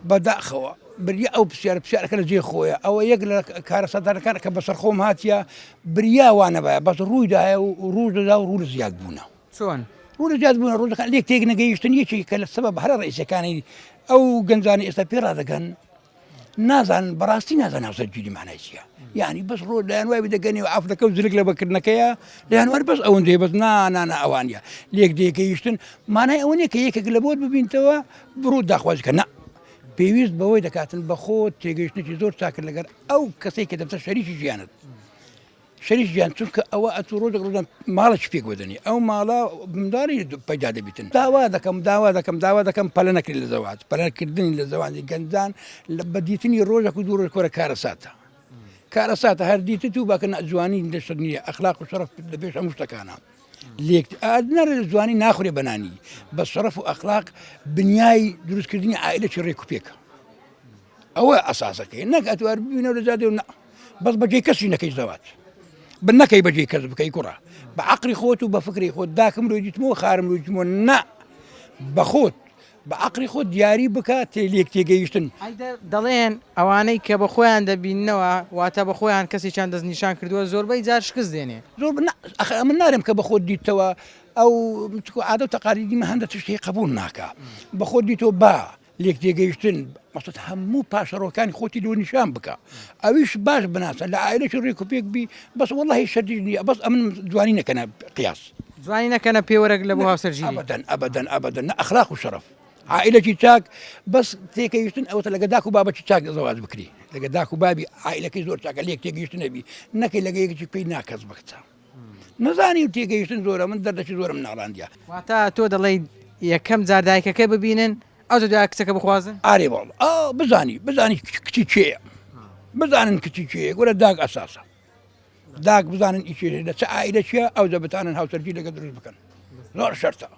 بەداخەوە بریا ئەو پرسیارەکە لە جێ خۆیە ئەوە یەک لە کارەسەدانەکان کە بەسەر خۆم هاتیە بریاوانەبە بەس ڕوویداە و ڕوو دەدا و ڕوو لە زیاد بوونە چۆن ڕوو لە زیاد بوونە ڕوودەکان لێک تێک نەگەیشتن یەکی کە لە سەبەب هەرە ڕئیسەکانی ئەو گەنجانی ئێستا پێ ڕادەگەن نازان بەڕاستی نازان هاوسەرگیری معنای چییە یعنی بەس ڕۆ لایەن وای دەگەنی و ئافرەکە و زرک لە بەکردنەکەیە لایەنوار بەس ئەوەندەیە بەس نانە ئەوانە لێک دێگەیشتن مانای ئەوە نیە کە یەکێک لە بۆت ببینتەوە بڕوو داخوازکە نە پێویست بەوەی دەکاتن بەخۆت تێگەیشتێکی زۆر چاکرد لەگەر ئەو کەسێک کە دەبتە شەریکی ژیانت شەریک ژیان چونکە ئەوە ئەتو ڕۆژێک ڕۆژان ماڵێکی پێک وەدەنی ئەو ماڵە منداری پەیدا دەبیتن داوا دەکەم پەلە نەکرێت لە زەواج پەلەکردنی لە زەواجی گەنجان لە بەدیتنی ڕۆژێک و دوو ڕۆژ کۆرە کارەساتە هەر دیتت و باکە جوانی لەشت نییە ئەخلاق و شەرەف لە پێش هەموو شتەکانە لێک نەرە جوانی ناخورێ بەنانی بە شەرەف و ئەخلاق بنیای دروستکردنی عائلەی ڕێک و پێکە ئەوە ئەساسەکەی نەک ئەتوار ببینە لە جادێ و بەس بەجێ کەسی نەکەی زەواج بنەکەی بەجێ کەس بکەی کوڕە بە عەقلی خۆت و بە فکری خۆت داکەم لۆی دیتمەوە خارم لۆی دیتمەوە نە بە خۆت بە عەقلی خۆت دیاری بکات تێلێک تێگەیشتن دەڵێن ئەوانەی کە بە خۆیان دەبینەوە واتە بە خۆیان کەسێکیان دەستنیشان کردووە زۆربەی جار شکست دێنێ زۆر من نارم کە بە خۆت دیتەوە ئەو عادە و تەقالیدیمە هەندە تشتی قبول ناکە بە خۆت دیتەوە با لێک تێگەیشتن مەسەد هەموو پاشەڕۆکانی خۆتی لۆ نیشان بکە ئەویش باش بناسە لە عائلەی ڕێک و پێک بی بەس وەڵڵاهی شەردی نییە بەس ئەمن جوانی نەکەنە قیاس جوانی نەکەنە پێوەرەك لە بۆ هاوسەرگیری ئەبەدەن ئەخلاق و شەرەف عائلەکی چاک بەس تێکەویشتن ئەوتە لەگە داک و بابەکی چاک زەواج بکری لەگە داک و بابی عائلەکەی زۆر چاکە لێک تێگەیشتن نەبی نەکەی لەگە یەکێکی پێی ناکەس بکچە نەزانی و تێگەیشتن زۆرە من دەردەکی زۆرم ناڕاندیا واتە تۆ دەڵێ یەکەم جار دایکەکە ببینن ئەو دوای کچەکە بخوازن ئارێ بەڵ بزانی کچی چێە بزانن کچی چێە گۆرە داگ ئەساسە داگ بزانن ئیچێ لە چه عائلە چیە ئەو دەبتانن هاوسەرگی لەگە دروست بکەن زۆر شەرتە